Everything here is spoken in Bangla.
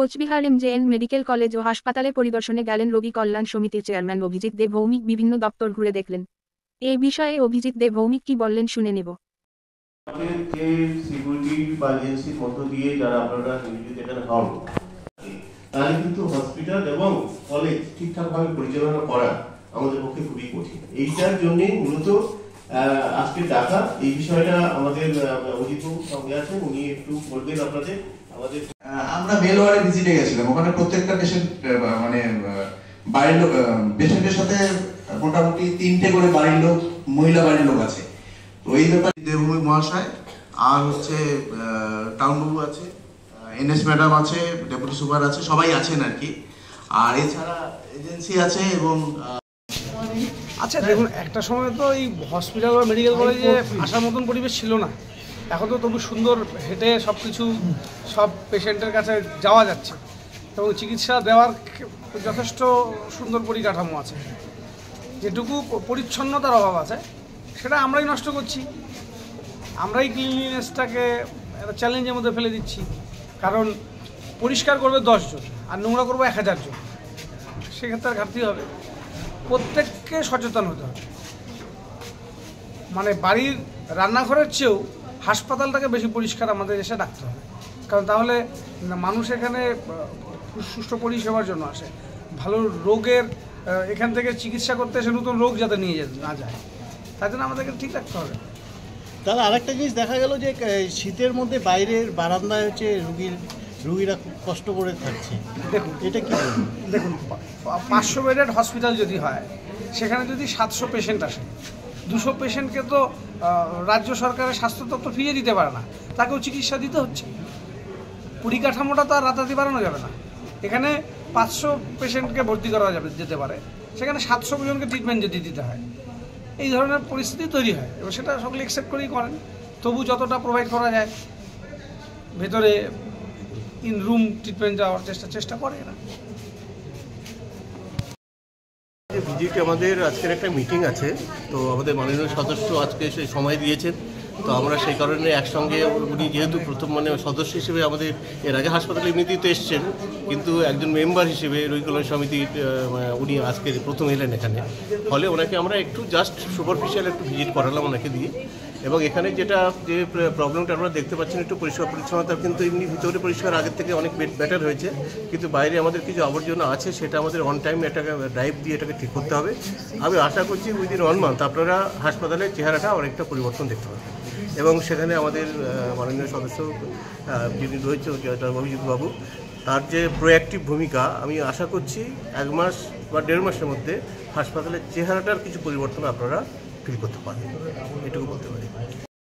কোচবিহার এমজেএন মেডিকেল কলেজ ও হাসপাতালে পরিদর্শনে গেলেন রোগী কল্যাণ সমিতির চেয়ারম্যান অভিজিৎ দে ভৌমিক। বিভিন্ন দপ্তর ঘুরে দেখলেন। এই বিষয়ে অভিজিৎ দে ভৌমিক কি বললেন শুনে নেব। যে সিকিউরিটি বা এজেন্সির মধ্য দিয়ে যারা আপনারা নিয়োজিত এখানে হন, তাহলে কিন্তু হসপিটাল এবং কলেজ ঠিকঠাকভাবে পরিচালনা করা আমাদের পক্ষে খুবই কঠিন। এইটার জন্য মূলত আজকে ডাকা। এই বিষয়টা আমাদের অজিত বাবু সঙ্গে আছেন, উনি একটু বলবেন আপনাদের। আমরা মেল ওয়ার্ডে ভিজিটে গেছিলাম, ওখানে প্রত্যেকটা পেশেন্ট মানে বাড়ির লোক পেশেন্টের সাথে মোটামুটি 3টে করে বাড়ির লোক, মহিলা বাড়ির লোক আছে। তো এই ব্যাপারে দেবভূমি মহাশয় আর হচ্ছে টাউনবাবু আছে, এনএস ম্যাডাম আছে, ডেপুটি সুপার আছে, সবাই আছেন আর কি। আর এছাড়া এজেন্সি আছে এবং আচ্ছা দেখুন, একটা সময় তো এই হসপিটাল বা মেডিকেল কলেজে আসার মতন পরিবেশ ছিল না। এখন তো তবু সুন্দর হেঁটে সব কিছু সব পেশেন্টের কাছে যাওয়া যাচ্ছে এবং চিকিৎসা দেওয়ার যথেষ্ট সুন্দর পরিকাঠামো আছে। যেটুকু পরিচ্ছন্নতার অভাব আছে সেটা আমরাই নষ্ট করছি, আমরাই ক্লিনলিনেসটাকে একটা চ্যালেঞ্জের মধ্যে ফেলে দিচ্ছি। কারণ পরিষ্কার করবে 10 জন আর নোংরা করবো 1000 জন, সেক্ষেত্রে আর ঘাটতি হবে। প্রত্যেককে সচেতন হতে হবে, মানে বাড়ির রান্নাঘরের চেয়েও হাসপাতালটাকে বেশি পরিষ্কার আমাদের এসে রাখতে হবে। কারণ তাহলে মানুষ এখানে সুষ্ঠু পরিষেবার জন্য আসে, ভালো রোগের এখান থেকে চিকিৎসা করতে এসে নতুন রোগ যাতে নিয়ে না যায়, তাই জন্য আমাদেরকে ঠিক রাখতে হবে। তাহলে আরেকটা জিনিস দেখা গেল যে শীতের মধ্যে বাইরের বারান্দায় হচ্ছে রুগীরা খুব কষ্ট করে থাকছে। দেখুন এটা কি, দেখুন 500 বেডেড হসপিটাল যদি হয়, সেখানে যদি 700 পেশেন্ট আসে, 200 পেশেন্টকে তো রাজ্য সরকারের স্বাস্থ্য দপ্তর ফিরিয়ে দিতে পারে না, তাকেও চিকিৎসা দিতে হচ্ছে। পরিকাঠামোটা তো আর রাতারাতি বাড়ানো যাবে না। এখানে 500 পেশেন্টকে ভর্তি করা যেতে পারে, সেখানে 700 জনকে ট্রিটমেন্ট যদি দিতে হয়, এই ধরনের পরিস্থিতি তৈরি হয় এবং সেটা সকলে অ্যাকসেপ্ট করেই করেন। তবু যতটা প্রোভাইড করা যায় ভেতরে ইন রুম ট্রিটমেন্ট যাওয়ার চেষ্টা করে না। ভিজিট আমাদের আজকের একটা মিটিং আছে, তো আমাদের মাননীয় সদস্য আজকে সেই সময় দিয়েছেন। তো আমরা সেই কারণে একসঙ্গে, উনি যেহেতু প্রথম সদস্য হিসেবে আমাদের এর আগে হাসপাতালে এমনিতেই তো এসছেন, কিন্তু একজন মেম্বার হিসেবে রোগী কল্যাণ সমিতির উনি আজকে প্রথম এলেন এখানে। ফলে ওনাকে আমরা একটু জাস্ট সুপারফিশিয়াল একটু ভিজিট করালাম ওনাকে দিয়ে। এবং এখানে যে প্রবলেমটা আপনারা দেখতে পাচ্ছেন, একটু পরিষ্কার পরিচ্ছন্নতা কিন্তু এমনি ভিতরে পরিষ্কার আগের থেকে অনেক বেটার হয়েছে, কিন্তু বাইরে আমাদের কিছু আবর্জনা আছে, সেটা আমাদের অন টাইম এটাকে ড্রাইভ দিয়ে এটাকে ঠিক করতে হবে। আমি আশা করছি উইদিন 1 মান্থ আপনারা হাসপাতালের চেহারাটা অনেকটা পরিবর্তন দেখতে পাবেন। এবং সেখানে আমাদের মাননীয় সদস্য যিনি রয়েছে অভিজিৎ বাবু, তার যে প্রোঅ্যাক্টিভ ভূমিকা, আমি আশা করছি 1 মাস বা 1.5 মাসের মধ্যে হাসপাতালের চেহারাটার কিছু পরিবর্তন আপনারা ফিল করতে পারেন, এটুকু বলতে পারি।